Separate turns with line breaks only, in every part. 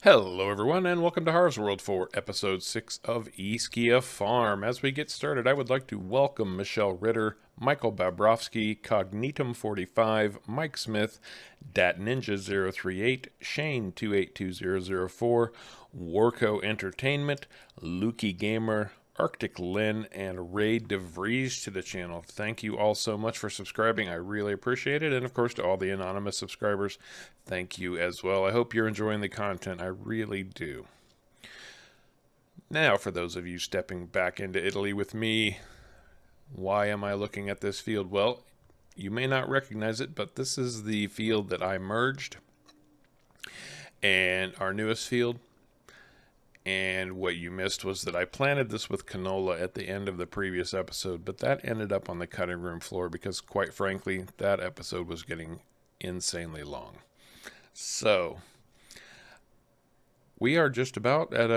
Hello everyone and welcome to Harv's World for episode 6 of Ischia Farm. As we get started, I would like to welcome Michelle Ritter, Michael Babrowski, Cognitum45, Mike Smith, Dat Ninja 038, Shane 282004, Warco Entertainment, Lukey Gamer, Arctic Lynn, and Ray DeVries to the channel. Thank you all so much for subscribing. I really appreciate it. And of course, to all the anonymous subscribers, thank you as well. I hope you're enjoying the content. I really do. Now, for those of you stepping back into Italy with me, why am I looking at this field? Well, you may not recognize it, but this is the field that I merged and our newest field. And what you missed was that I planted this with canola at the end of the previous episode, but that ended up on the cutting room floor because, quite frankly, that episode was getting insanely long. So, we are just about at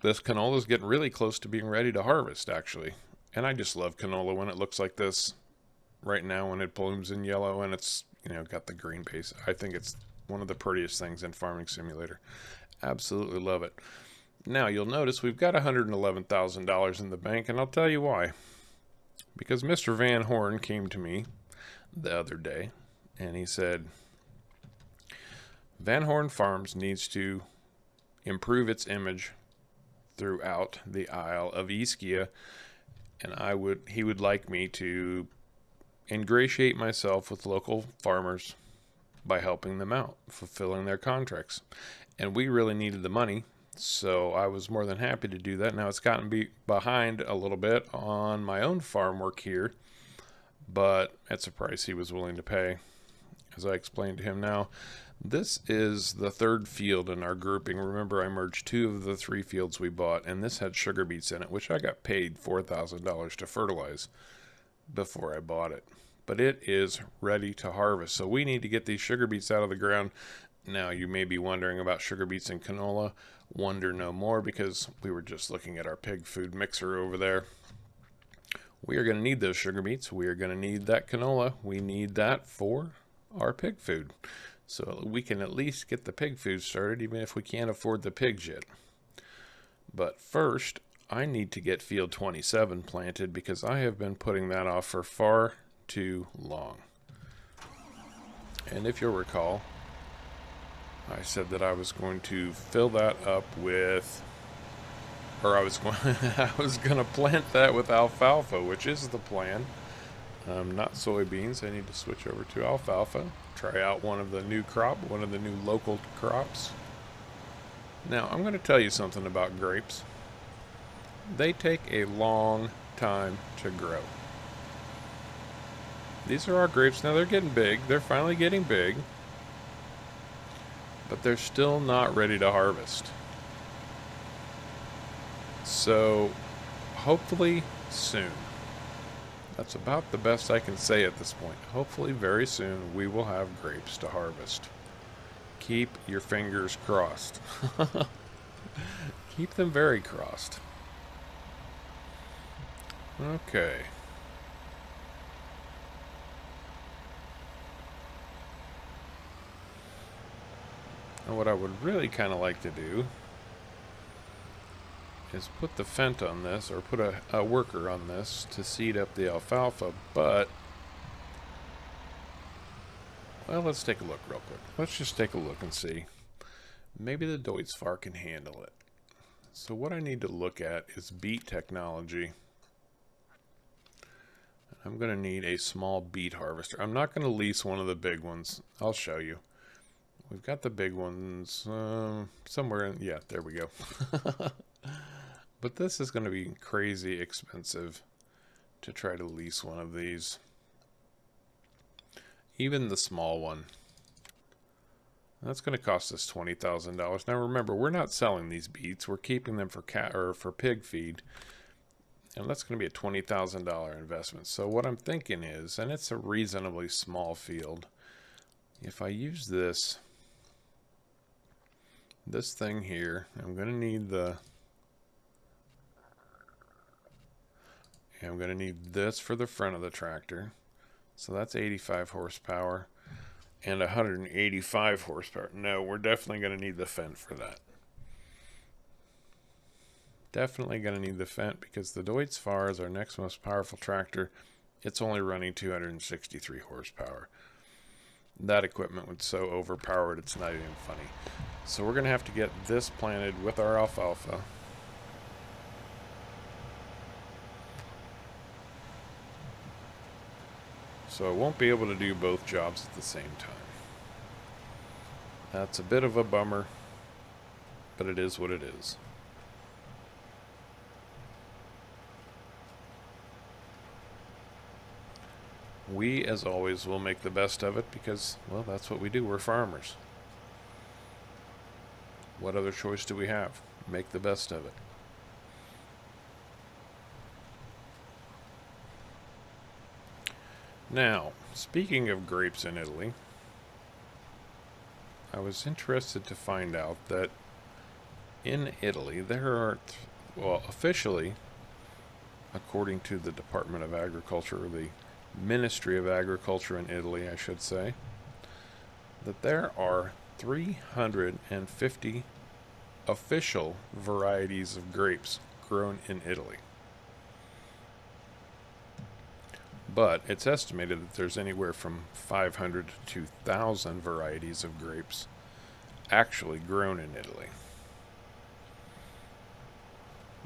this canola is getting really close to being ready to harvest, actually. And I just love canola when it looks like this right now, when it blooms in yellow and it's, got the green base. I think it's one of the prettiest things in Farming Simulator. Absolutely love it. Now, you'll notice we've got $111,000 in the bank, and I'll tell you why. Because Mr. Van Horn came to me the other day, and he said, Van Horn Farms needs to improve its image throughout the Isle of Ischia, and he would like me to ingratiate myself with local farmers by helping them out, fulfilling their contracts. And we really needed the money, so I was more than happy to do that. Now, it's gotten behind a little bit on my own farm work here, but it's a price he was willing to pay. As I explained to him now, this is the third field in our grouping. Remember, I merged 2 of the 3 fields we bought, and this had sugar beets in it, which I got paid $4,000 to fertilize before I bought it. But it is ready to harvest, so we need to get these sugar beets out of the ground. Now, you may be wondering about sugar beets and canola. Wonder no more, because we were just looking at our pig food mixer over there. We are going to need those sugar beets. We are going to need that canola. We need that for our pig food. So we can at least get the pig food started, even if we can't afford the pigs yet. But first, I need to get field 27 planted, because I have been putting that off for far too long. And if you'll recall, I said that I was going to fill that up with, I was going to plant that with alfalfa, which is the plan. Not soybeans. I need to switch over to alfalfa. Try out one of the new local crops. Now, I'm going to tell you something about grapes. They take a long time to grow. These are our grapes. Now, they're getting big. They're finally getting big. But they're still not ready to harvest. So, hopefully soon. That's about the best I can say at this point. Hopefully very soon we will have grapes to harvest. Keep your fingers crossed. Keep them very crossed. Okay. Now, what I would really kind of like to do is put the Fent on this, or put a worker on this to seed up the alfalfa, but, well, let's take a look real quick. Let's just take a look and see. Maybe the Deutz-Fahr can handle it. So what I need to look at is BEET technology. I'm going to need a small beet harvester. I'm not going to lease one of the big ones. I'll show you. We've got the big ones somewhere in, yeah, there we go. But this is going to be crazy expensive to try to lease one of these. Even the small one. That's going to cost us $20,000. Now remember, we're not selling these beets. We're keeping them for pig feed. And that's going to be a $20,000 investment. So what I'm thinking is, and it's a reasonably small field, if I use this thing here, I'm going to need I'm going to need this for the front of the tractor. So that's 85 horsepower. and 185 horsepower. No, we're definitely going to need the Fendt for that. Definitely going to need the Fendt because the Deutz Fahr is our next most powerful tractor. It's only running 263 horsepower. That equipment was so overpowered it's not even funny. So we're going to have to get this planted with our alfalfa. So I won't be able to do both jobs at the same time. That's a bit of a bummer, but it is what it is. We, as always, will make the best of it because, well, that's what we do. We're farmers. What other choice do we have? Make the best of it. Now, speaking of grapes in Italy, I was interested to find out that in Italy there are, well, officially, according to the Department of Agriculture, or the Ministry of Agriculture in Italy, I should say, that there are 350 official varieties of grapes grown in Italy. But it's estimated that there's anywhere from 500 to 1,000 varieties of grapes actually grown in Italy.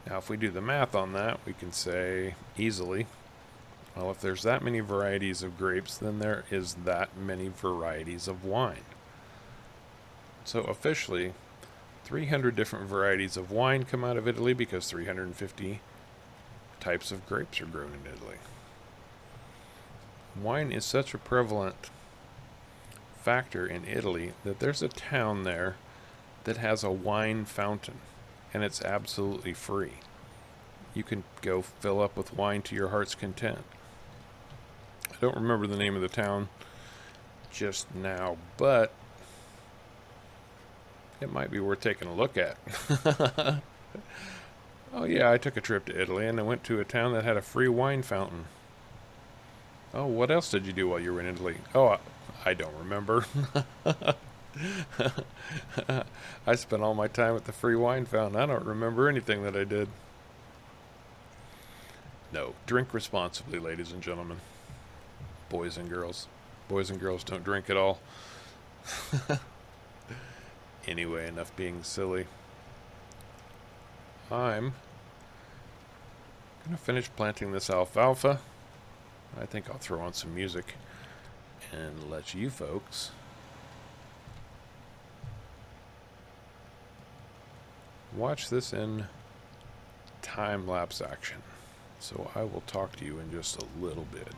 Now, if we do the math on that, we can say easily, well, if there's that many varieties of grapes, then there is that many varieties of wine. So officially, 300 different varieties of wine come out of Italy because 350 types of grapes are grown in Italy. Wine is such a prevalent factor in Italy that there's a town there that has a wine fountain, and it's absolutely free. You can go fill up with wine to your heart's content. I don't remember the name of the town just now, but it might be worth taking a look at. Oh yeah, I took a trip to Italy and I went to a town that had a free wine fountain. Oh, what else did you do while you were in Italy? Oh, I don't remember. I spent all my time at the free wine fountain. I don't remember anything that I did. No, drink responsibly, ladies and gentlemen. Boys and girls. Boys and girls don't drink at all. Anyway, enough being silly. I'm going to finish planting this alfalfa. I think I'll throw on some music and let you folks watch this in time-lapse action. So I will talk to you in just a little bit.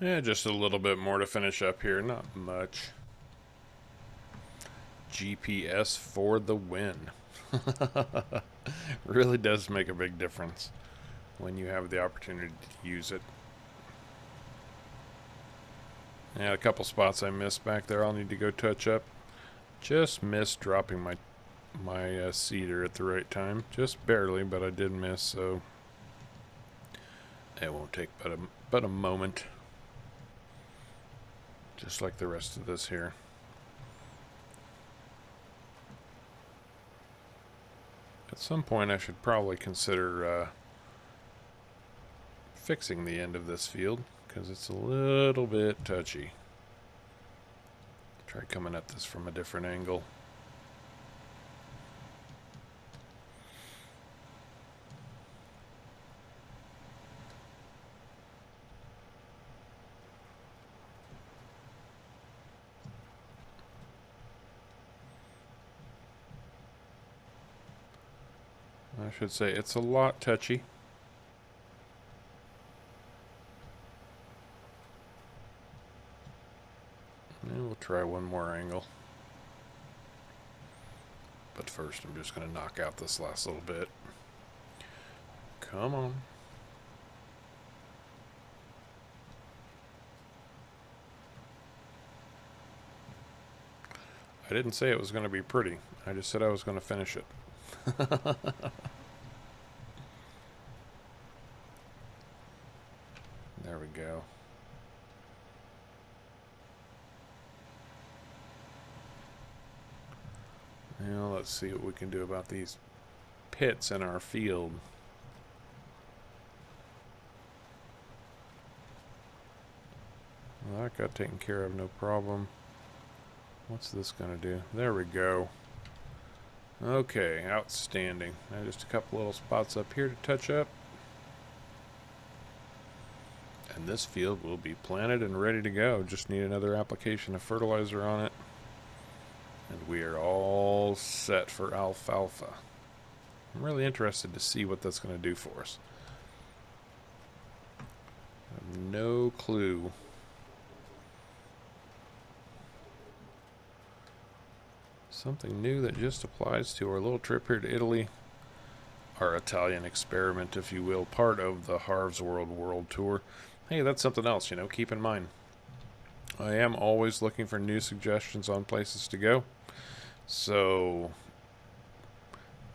Yeah, just a little bit more to finish up here, not much. GPS for the win. Really does make a big difference when you have the opportunity to use it. Yeah, a couple spots I missed back there I'll need to go touch up. Just missed dropping my cedar at the right time. Just barely, but I did miss, so it won't take but a moment. Just like the rest of this here. At some point I should probably consider fixing the end of this field, because it's a little bit touchy. Try coming at this from a different angle. I should say it's a lot touchy. And we'll try one more angle. But first I'm just going to knock out this last little bit. Come on. I didn't say it was going to be pretty. I just said I was going to finish it. There we go. Now let's see what we can do about these pits in our field. Well, that got taken care of, no problem. What's this gonna do? There we go. Okay, outstanding. Now just a couple little spots up here to touch up. And this field will be planted and ready to go. Just need another application of fertilizer on it. And we are all set for alfalfa. I'm really interested to see what that's going to do for us. I have no clue. Something new that just applies to our little trip here to Italy. Our Italian experiment, if you will, part of the Harv's World Tour. Hey, that's something else, keep in mind. I am always looking for new suggestions on places to go. So,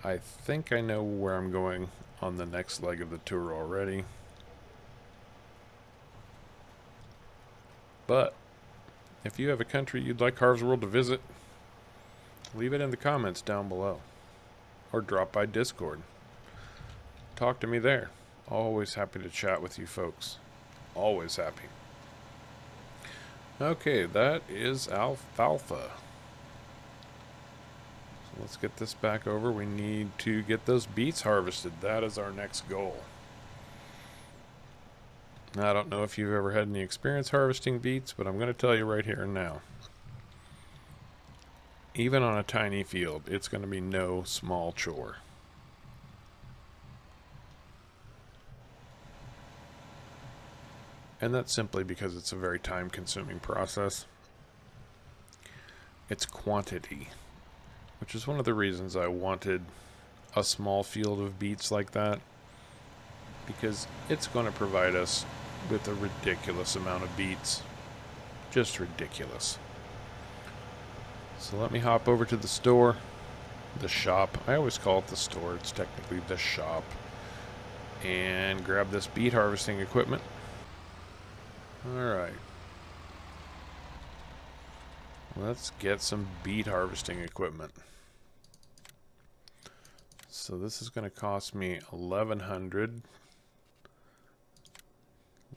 I think I know where I'm going on the next leg of the tour already. But, if you have a country you'd like Harv's World to visit, leave it in the comments down below. Or drop by Discord. Talk to me there. Always happy to chat with you folks. Always happy. Okay, that is alfalfa. So let's get this back over. We need to get those beets harvested. That is our next goal. Now, I don't know if you've ever had any experience harvesting beets, but I'm going to tell you right here and now. Even on a tiny field, it's going to be no small chore. And that's simply because it's a very time-consuming process. It's quantity, which is one of the reasons I wanted a small field of beets like that, because it's going to provide us with a ridiculous amount of beets. Just ridiculous. So let me hop over to the store, the shop. I always call it the store. It's technically the shop. And grab this beet harvesting equipment. Alright. Let's get some beet harvesting equipment. So this is going to cost me $1,100.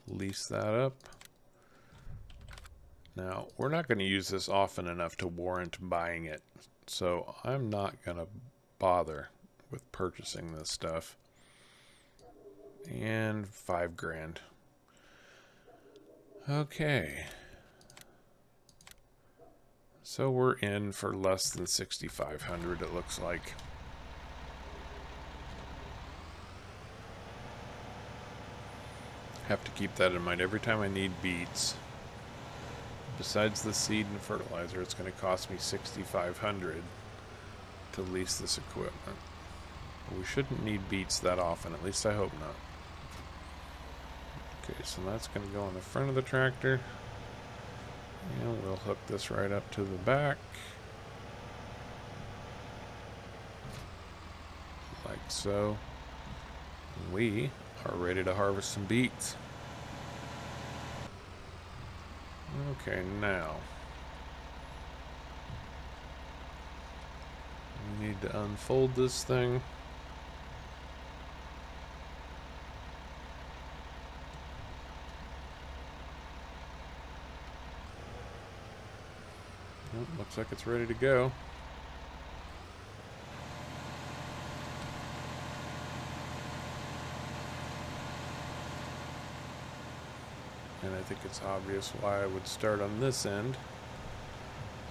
Lease that up. Now, we're not going to use this often enough to warrant buying it, so I'm not going to bother with purchasing this stuff. And $5,000. Okay. So we're in for less than $6,500, it looks like. Have to keep that in mind every time I need beets. Besides the seed and fertilizer, it's going to cost me $6,500 to lease this equipment. We shouldn't need beets that often, at least I hope not. Okay, so that's going to go on the front of the tractor. And we'll hook this right up to the back. Like so. We are ready to harvest some beets. Okay, now we need to unfold this thing. Oh, looks like it's ready to go. And I think it's obvious why I would start on this end.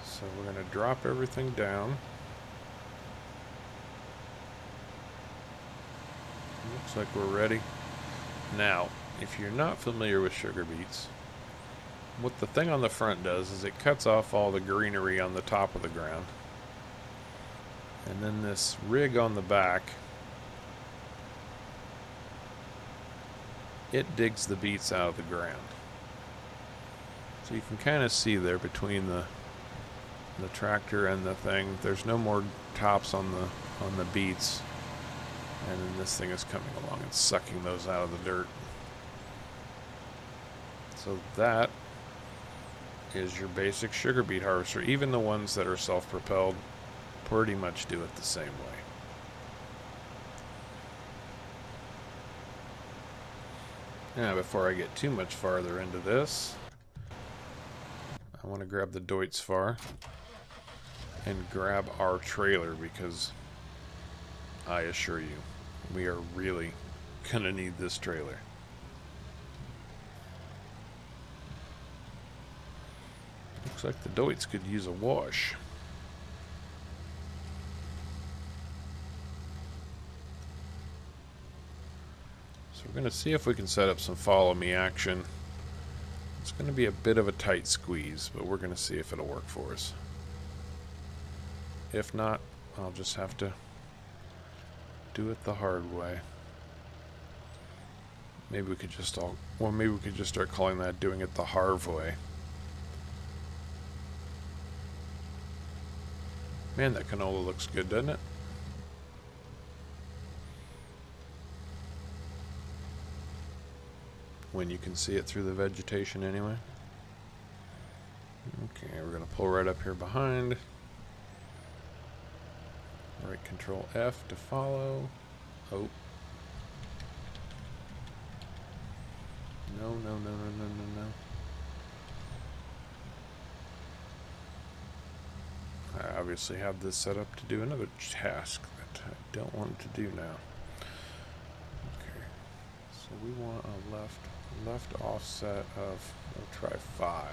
So we're going to drop everything down. Looks like we're ready. Now, if you're not familiar with sugar beets, what the thing on the front does is it cuts off all the greenery on the top of the ground. And then this rig on the back, it digs the beets out of the ground. So you can kind of see there between the tractor and the thing, there's no more tops on the beets, and then this thing is coming along and sucking those out of the dirt. So that is your basic sugar beet harvester. Even the ones that are self-propelled pretty much do it the same way. Now, before I get too much farther into this, I want to grab the Deutz-Fahr and grab our trailer, because I assure you, we are really gonna need this trailer. Looks like the Deutz could use a wash. So we're gonna see if we can set up some follow me action. It's going to be a bit of a tight squeeze, but we're going to see if it'll work for us. If not, I'll just have to do it the hard way. Maybe we could just maybe we could just start calling that doing it the Harv way. Man, that canola looks good, doesn't it? When you can see it through the vegetation anyway. Okay, we're going to pull right up here behind. Right, Control F to follow. Oh. No, no, no, no, no, no, no. I obviously have this set up to do another task that I don't want to do now. Okay, so we want a left offset of, we'll try 5.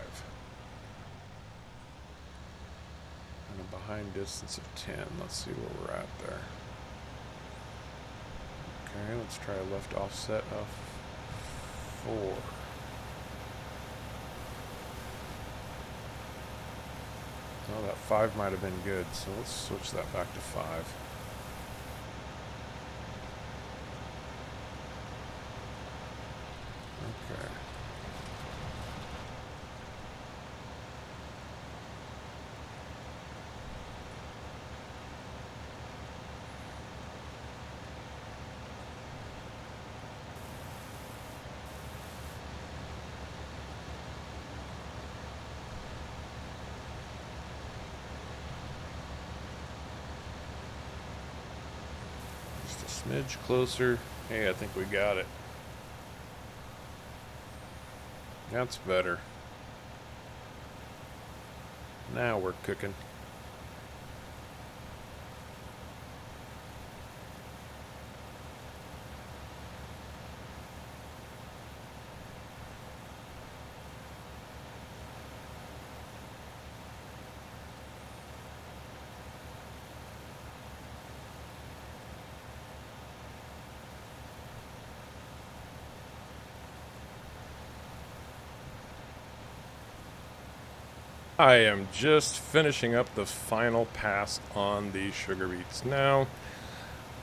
And a behind distance of 10. Let's see where we're at there. Okay, let's try a left offset of 4. Oh, that 5 might have been good, so let's switch that back to 5. Okay. Just a smidge closer. Hey, I think we got it. That's better. Now we're cooking. I am just finishing up the final pass on these sugar beets. Now,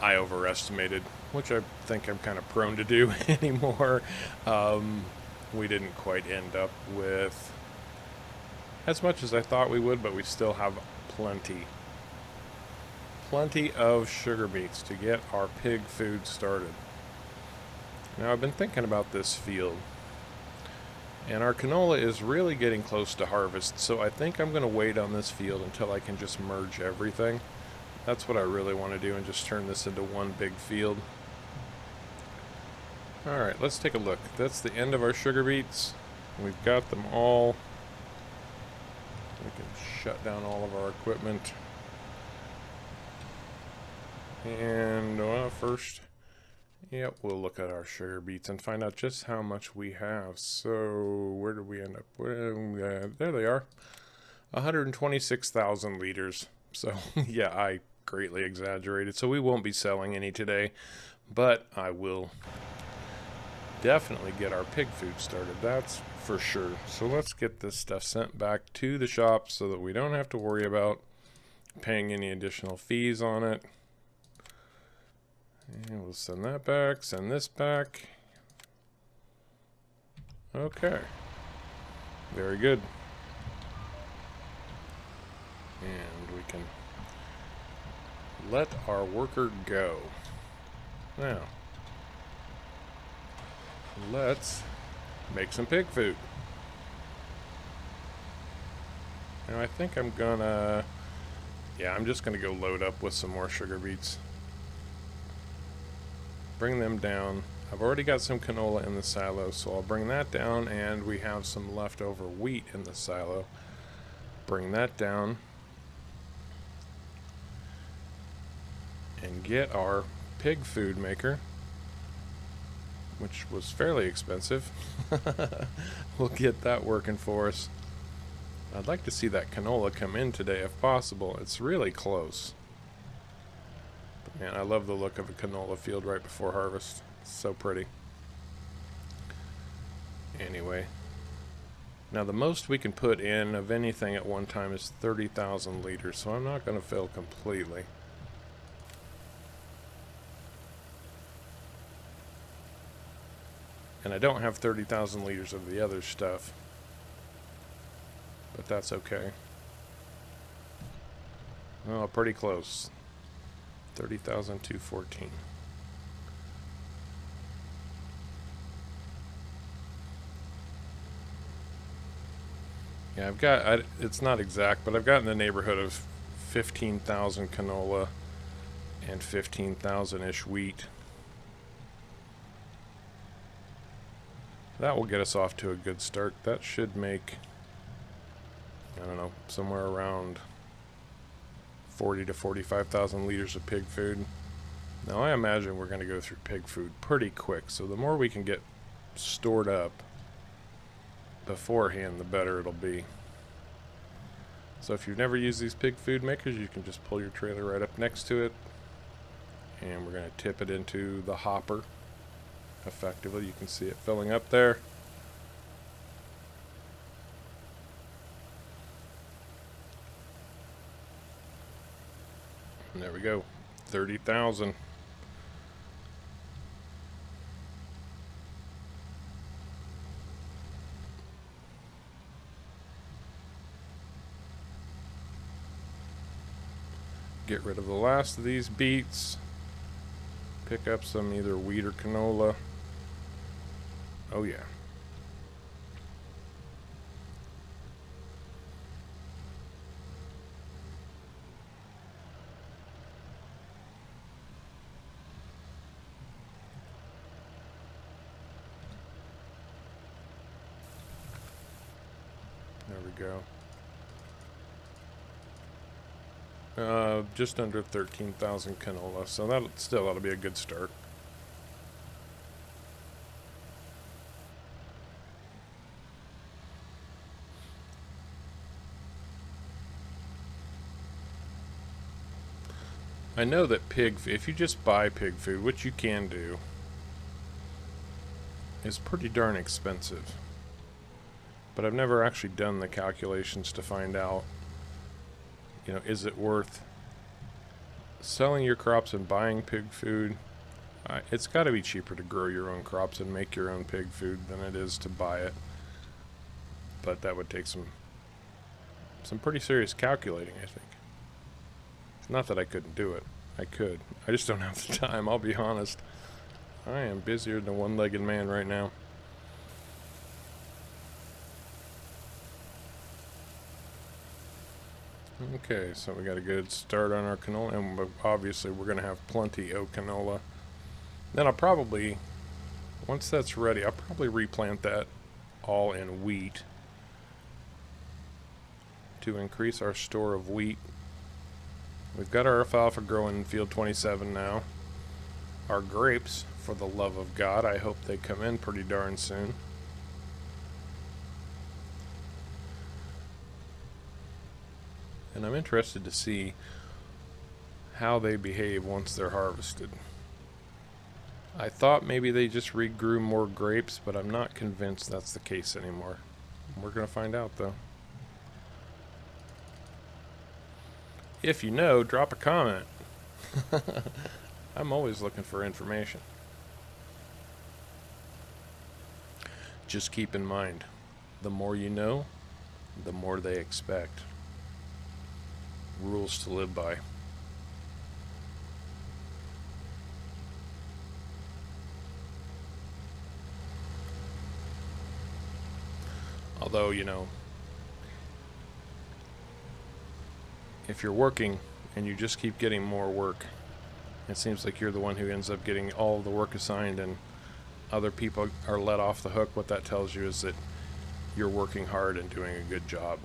I overestimated, which I think I'm kind of prone to do anymore. We didn't quite end up with as much as I thought we would, but we still have plenty of sugar beets to get our pig food started. Now, I've been thinking about this field, and our canola is really getting close to harvest, so I think I'm going to wait on this field until I can just merge everything. That's what I really want to do, and just turn this into one big field. Alright, let's take a look. That's the end of our sugar beets. We've got them all. We can shut down all of our equipment. And first, yep, we'll look at our sugar beets and find out just how much we have. So, where did we end up? There they are. 126,000 liters. So, yeah, I greatly exaggerated. So, we won't be selling any today, but I will definitely get our pig food started. That's for sure. So, let's get this stuff sent back to the shop so that we don't have to worry about paying any additional fees on it. And we'll send that back, send this back. Okay. Very good. And we can let our worker go. Now, let's make some pig food. Now I think I'm gonna, I'm just gonna go load up with some more sugar beets. Bring them down. I've already got some canola in the silo, so I'll bring that down, and we have some leftover wheat in the silo. Bring that down and get our pig food maker, which was fairly expensive. We'll get that working for us. I'd like to see that canola come in today if possible. It's really close. Man, I love the look of a canola field right before harvest. It's so pretty. Anyway. Now the most we can put in of anything at one time is 30,000 liters, so I'm not going to fill completely. And I don't have 30,000 liters of the other stuff. But that's okay. Oh, pretty close. 30,214. Yeah, I've got, it's not exact, but I've got in the neighborhood of 15,000 canola and 15,000-ish wheat. That will get us off to a good start. That should make, I don't know, somewhere around 40 to 45,000 liters of pig food. Now I imagine we're going to go through pig food pretty quick, so the more we can get stored up beforehand, the better it'll be. So if you've never used these pig food makers, you can just pull your trailer right up next to it, and we're going to tip it into the hopper effectively. You can see it filling up there. And there we go, 30,000. Get rid of the last of these beets. Pick up some either wheat or canola. Oh yeah. There we go. Just under 13,000 canola, so that still ought to be a good start. I know that if you just buy pig food, which you can do, is pretty darn expensive. but I've never actually done the calculations to find out, you know, is it worth selling your crops and buying pig food? It's got to be cheaper to grow your own crops and make your own pig food than it is to buy it. But that would take some pretty serious calculating, I think. It's not that I couldn't do it. I could. I just don't have the time, I'll be honest. I am busier than a one-legged man right now. Okay, so we got a good start on our canola, and obviously we're going to have plenty of canola. Then I'll probably, once that's ready, I'll probably replant that all in wheat to increase our store of wheat. We've got our alfalfa growing in field 27 now. Our grapes, for the love of God, I hope they come in pretty darn soon. And I'm interested to see how they behave once they're harvested. I thought maybe they just regrew more grapes, but I'm not convinced that's the case anymore. We're going to find out, though. If you know, drop a comment. I'm always looking for information. Just keep in mind, the more you know, the more they expect. Rules to live by. Although, you know, if you're working and you just keep getting more work, it seems like you're the one who ends up getting all the work assigned and other people are let off the hook. What that tells you is that you're working hard and doing a good job.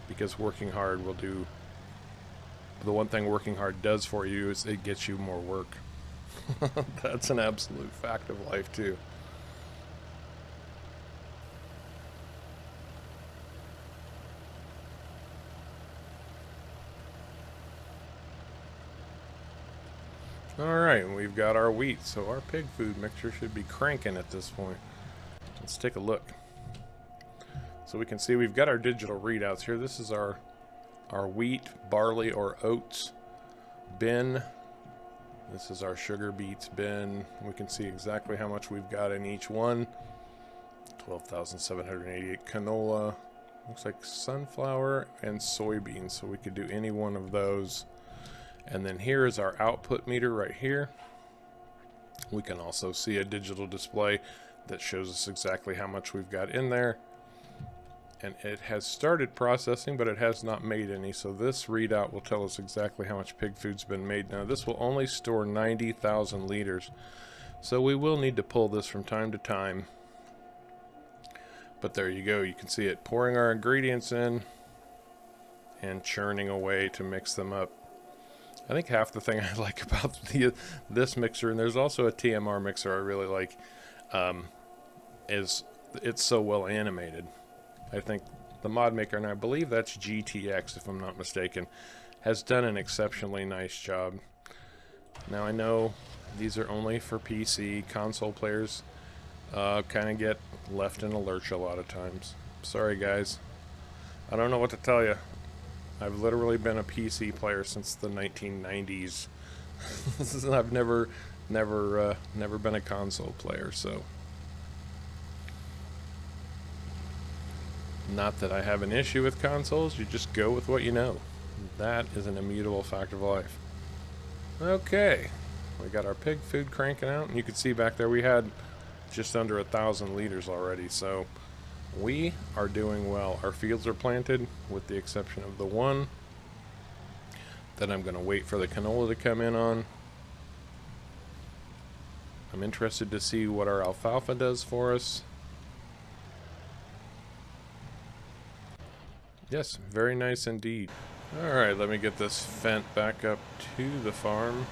Because working hard will do, the one thing working hard does for you is it gets you more work. That's an absolute fact of life too. Alright, we've got our wheat, so our pig food mixture should be cranking at this point. Let's take a look. So we can see we've got our digital readouts here. This is our wheat, barley, or oats bin. This is our sugar beets bin. We can see exactly how much we've got in each one. 12,788 canola. Looks like sunflower and soybeans, so we could do any one of those. And then here is our output meter right here. We can also see a digital display that shows us exactly how much we've got in there. And it has started processing, but it has not made any. So this readout will tell us exactly how much pig food's been made. Now this will only store 90,000 liters. So we will need to pull this from time to time. But there you go. You can see it pouring our ingredients in and churning away to mix them up. I think half the thing I like about this mixer, and there's also a TMR mixer I really like, is it's so well animated. I think the mod maker, and I believe that's GTX if I'm not mistaken, has done an exceptionally nice job. Now I know these are only for PC. Console players kind of get left in a lurch a lot of times. Sorry guys, I don't know what to tell you. I've literally been a PC player since the 1990s. I've never been a console player, so not that I have an issue with consoles. You just go with what you know. That is an immutable fact of life. Okay, we got our pig food cranking out, and you can see back there we had just under 1,000 liters already, so we are doing well. Our fields are planted with the exception of the one that I'm going to wait for the canola to come in on. I'm interested to see what our alfalfa does for us. Yes, very nice indeed. Alright, let me get this fent back up to the farm.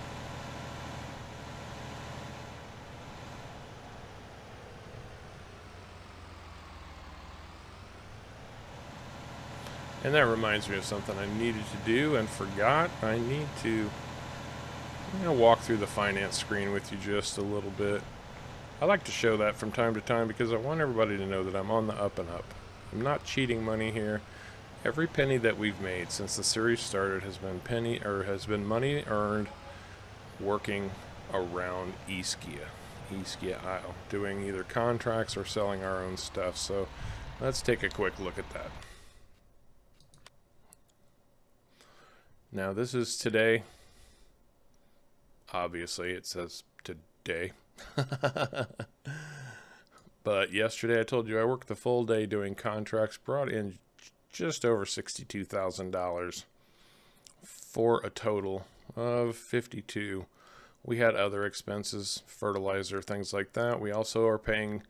And that reminds me of something I needed to do and forgot. I need to walk through the finance screen with you just a little bit. I like to show that from time to time because I want everybody to know that I'm on the up and up. I'm not cheating money here. Every penny that we've made since the series started has been money earned working around Ischia Isle, doing either contracts or selling our own stuff. So let's take a quick look at that. Now this is today. Obviously it says today. But yesterday I told you I worked the full day doing contracts, brought in just over $62,000 for a total of 52. We had other expenses, fertilizer, things like that. We also are paying,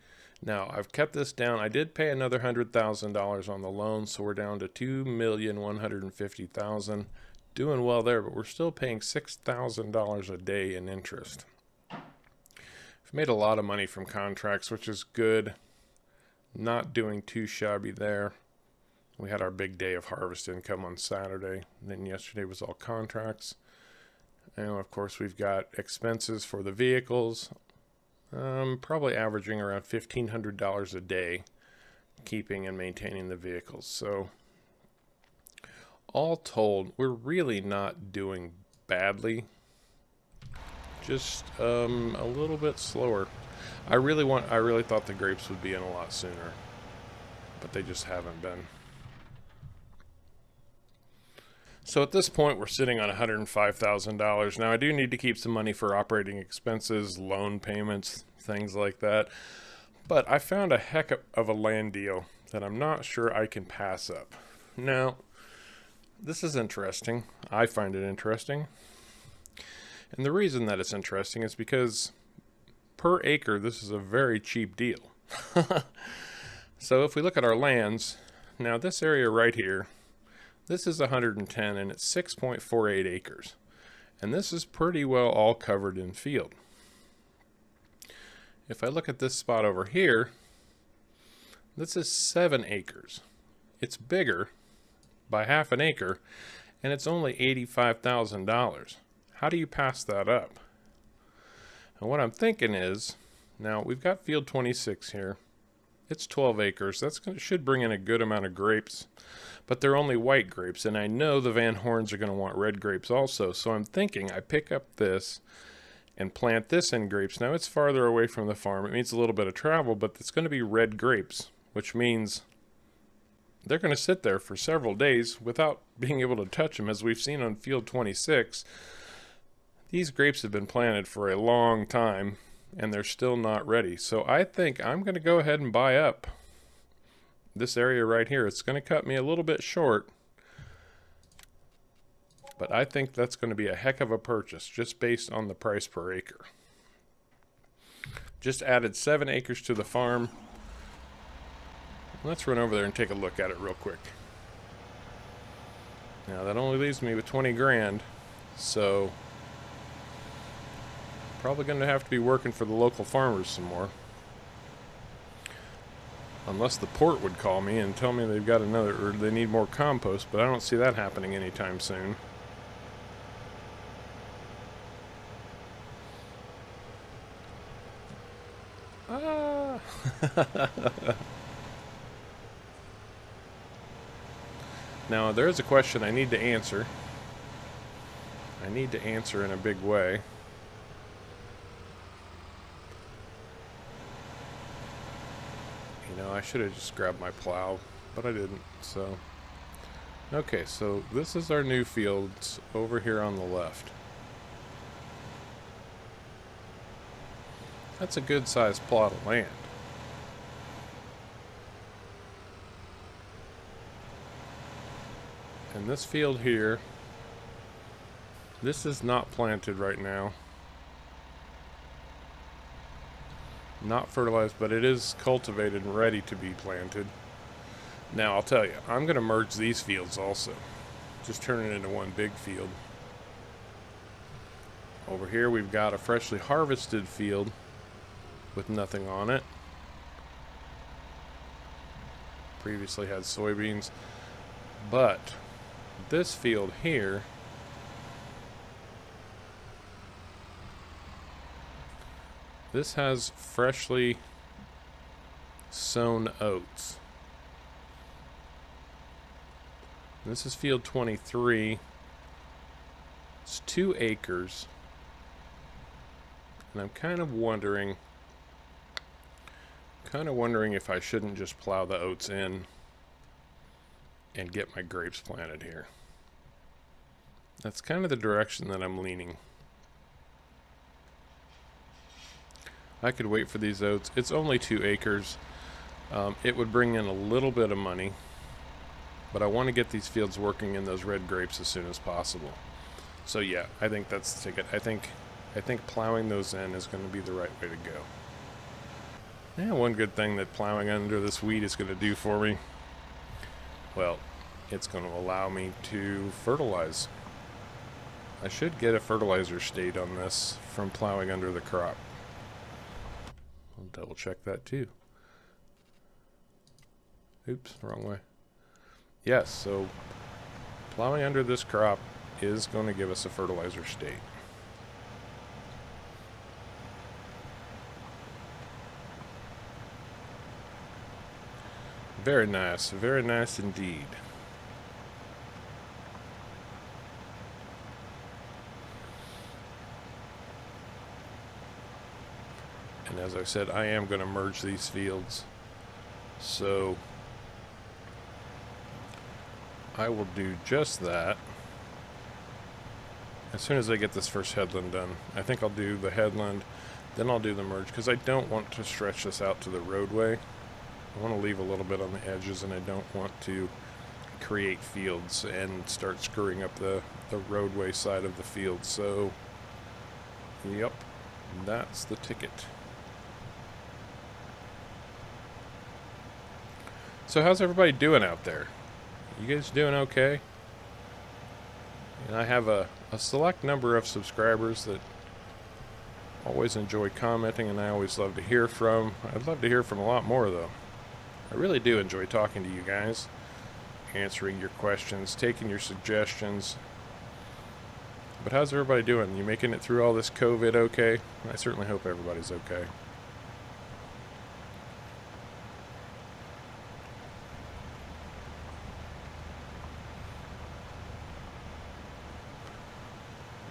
now I've kept this down. I did pay another $100,000 on the loan, so we're down to $2,150,000. Doing well there, but we're still paying $6,000 a day in interest. Made a lot of money from contracts, which is good. Not doing too shabby there. We had our big day of harvest income on Saturday. And then yesterday was all contracts. And of course we've got expenses for the vehicles. Probably averaging around $1,500 a day keeping and maintaining the vehicles. So all told, we're really not doing badly. Just a little bit slower. I really thought the grapes would be in a lot sooner, but they just haven't been. So at this point we're sitting on $105,000. Now I do need to keep some money for operating expenses, loan payments, things like that. But I found a heck of a land deal that I'm not sure I can pass up. Now, this is interesting. I find it interesting. And the reason that it's interesting is because per acre, this is a very cheap deal. So if we look at our lands, now this area right here, this is 110 and it's 6.48 acres. And this is pretty well all covered in field. If I look at this spot over here, this is 7 acres. It's bigger by half an acre and it's only $85,000. How do you pass that up? And what I'm thinking is, now we've got field 26 here. It's 12 acres. Should bring in a good amount of grapes, but they're only white grapes. And I know the Van Horns are going to want red grapes also. So I'm thinking I pick up this and plant this in grapes. Now it's farther away from the farm. It means a little bit of travel, but it's going to be red grapes, which means they're going to sit there for several days without being able to touch them, as we've seen on field 26. These grapes have been planted for a long time and they're still not ready. So I think I'm going to go ahead and buy up this area right here. It's going to cut me a little bit short, but I think that's going to be a heck of a purchase just based on the price per acre. Just added 7 acres to the farm. Let's run over there and take a look at it real quick. Now that only leaves me with 20 grand, so probably going to have to be working for the local farmers some more. Unless the port would call me and tell me they've got or they need more compost, but I don't see that happening anytime soon. Ah! Now, there is a question I need to answer. I need to answer in a big way. I should have just grabbed my plow, but I didn't, so. Okay, so this is our new fields over here on the left. That's a good sized plot of land. And this field here, this is not planted right now. Not fertilized, but it is cultivated and ready to be planted. Now I'll tell you, I'm going to merge these fields also. Just turn it into one big field. Over here we've got a freshly harvested field with nothing on it. Previously had soybeans. But this field here, this has freshly sown oats. This is field 23. It's 2 acres. And I'm kind of wondering if I shouldn't just plow the oats in and get my grapes planted here. That's kind of the direction that I'm leaning. I could wait for these oats. It's only 2 acres. It would bring in a little bit of money, but I want to get these fields working in those red grapes as soon as possible. So yeah, I think that's the ticket. I think plowing those in is going to be the right way to go. Yeah, one good thing that plowing under this wheat is going to do for me, well, it's going to allow me to fertilize. I should get a fertilizer state on this from plowing under the crop. I'll double check that too. Oops, wrong way. Yes, so plowing under this crop is going to give us a fertilizer state. Very nice indeed. And as I said, I am going to merge these fields. So I will do just that as soon as I get this first headland done. I think I'll do the headland, then I'll do the merge, because I don't want to stretch this out to the roadway. I want to leave a little bit on the edges, and I don't want to create fields and start screwing up the roadway side of the field. So, yep, that's the ticket. So how's everybody doing out there? You guys doing okay? And I have a select number of subscribers that always enjoy commenting, and I always love to hear from. I'd love to hear from a lot more, though. I really do enjoy talking to you guys, answering your questions, taking your suggestions. But how's everybody doing? You making it through all this COVID okay? I certainly hope everybody's okay.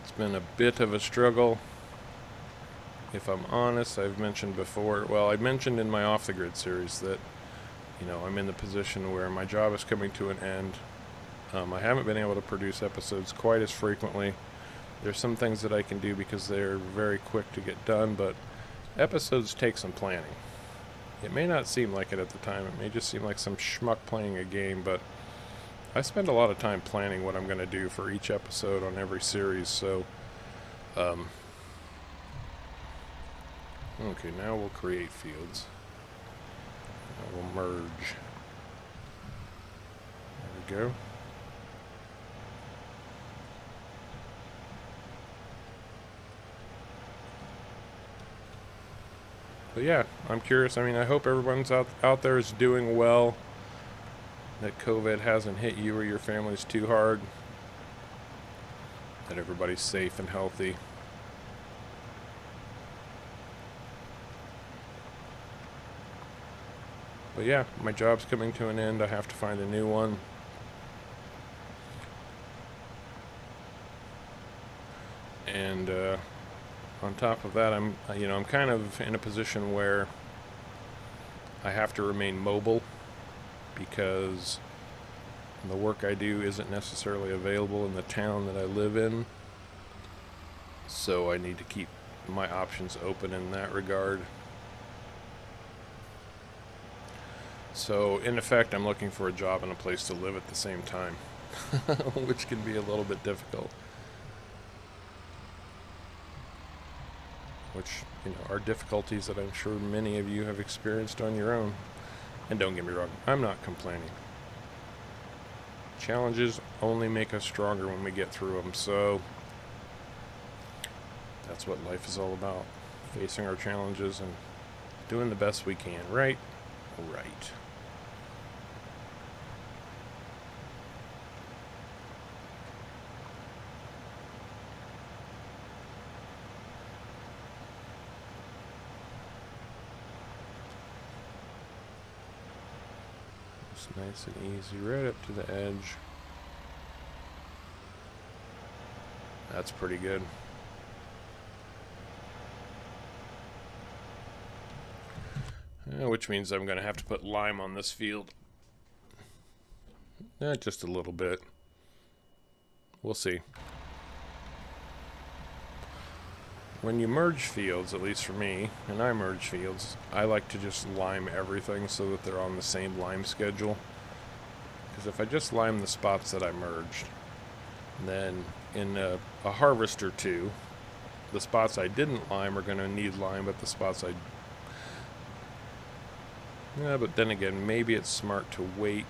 It's been a bit of a struggle. If I'm honest, I've mentioned before, well, I mentioned in my Off the Grid series that, you know, I'm in the position where my job is coming to an end. I haven't been able to produce episodes quite as frequently. There's some things that I can do because they're very quick to get done, but episodes take some planning. It may not seem like it at the time. It may just seem like some schmuck playing a game, but I spend a lot of time planning what I'm going to do for each episode on every series, so okay, now we'll create fields. Now we'll merge. There we go. But yeah, I'm curious. I mean, I hope everyone's out there is doing well, that COVID hasn't hit you or your families too hard, that everybody's safe and healthy. But yeah, my job's coming to an end. I have to find a new one. And on top of that, I'm kind of in a position where I have to remain mobile because the work I do isn't necessarily available in the town that I live in. So I need to keep my options open in that regard. So, in effect, I'm looking for a job and a place to live at the same time, which can be a little bit difficult. Which, are difficulties that I'm sure many of you have experienced on your own. And don't get me wrong, I'm not complaining. Challenges only make us stronger when we get through them, so that's what life is all about. Facing our challenges and doing the best we can, right? Right. Nice and easy, right up to the edge. That's pretty good. Which means I'm going to have to put lime on this field. Just a little bit. We'll see. When you merge fields, at least for me, and I merge fields, I like to just lime everything so that they're on the same lime schedule. Because if I just lime the spots that I merged, then in a harvest or two, the spots I didn't lime are going to need lime, but the spots I... Yeah, but then again, maybe it's smart to wait,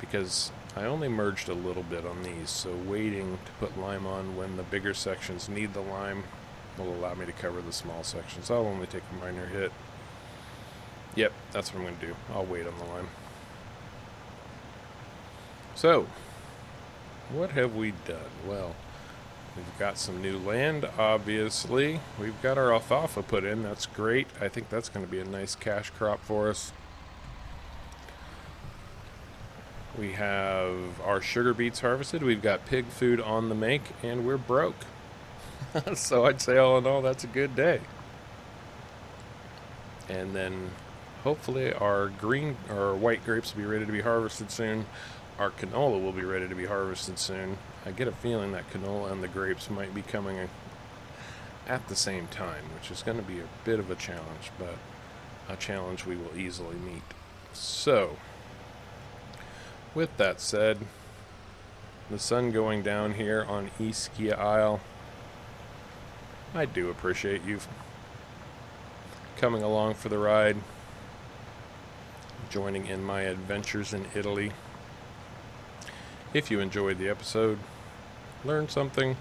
because I only merged a little bit on these, so waiting to put lime on when the bigger sections need the lime will allow me to cover the small sections. I'll only take a minor hit. Yep, that's what I'm going to do. I'll wait on the lime. So, what have we done? Well, we've got some new land, obviously. We've got our alfalfa put in. That's great. I think that's going to be a nice cash crop for us. We have our sugar beets harvested. We've got pig food on the make, and we're broke. So I'd say all in all, that's a good day. And then hopefully our green or white grapes will be ready to be harvested soon. Our canola will be ready to be harvested soon. I get a feeling that canola and the grapes might be coming at the same time, which is going to be a bit of a challenge, but a challenge we will easily meet. So, with that said, the sun going down here on Ischia Isle, I do appreciate you coming along for the ride, joining in my adventures in Italy. If you enjoyed the episode, learned something,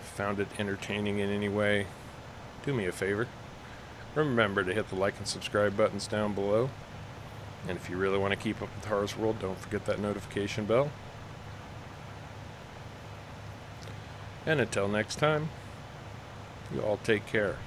found it entertaining in any way, do me a favor. Remember to hit the like and subscribe buttons down below. And if you really want to keep up with Harv's World, don't forget that notification bell. And until next time, you all take care.